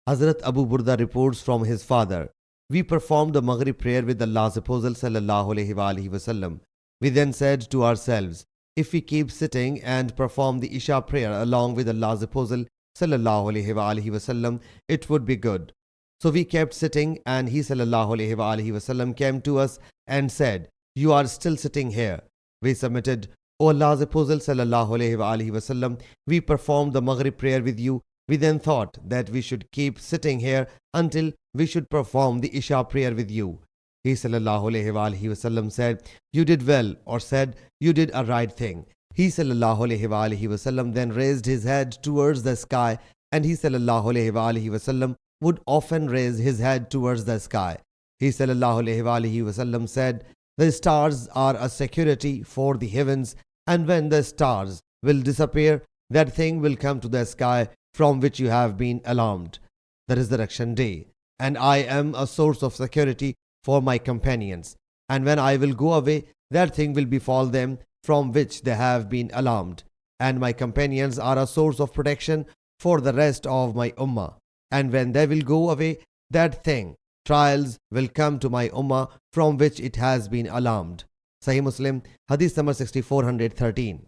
Hazrat Abu Burda reports from his father, "We performed the Maghrib prayer with Allah's Apostle sallallahu alaihi wasallam. We then said to ourselves, if we keep sitting and perform the Isha prayer along with Allah's Apostle sallallahu alaihi wasallam, it would be good. So we kept sitting, and he sallallahu alaihi wasallam came to us and said, you are still sitting here." We submitted, "O Allah's Apostle sallallahu alaihi wasallam, we performed the Maghrib prayer with you. We then thought that we should keep sitting here until we should perform the Isha prayer with you." He sallallahu alaihi wasallam said, "You did well," or said, "You did a right thing." He sallallahu alaihi wasallam then raised his head towards the sky, and he sallallahu alaihi wasallam would often raise his head towards the sky. He sallallahu alaihi wasallam said, "The stars are a security for the heavens, and when the stars will disappear, that thing will come to the sky from which you have been alarmed, the resurrection day. And I am a source of security for my companions. And when I will go away, that thing will befall them from which they have been alarmed. And my companions are a source of protection for the rest of my ummah. And when they will go away, that thing, trials, will come to my ummah from which it has been alarmed." Sahih Muslim Hadith number 6413.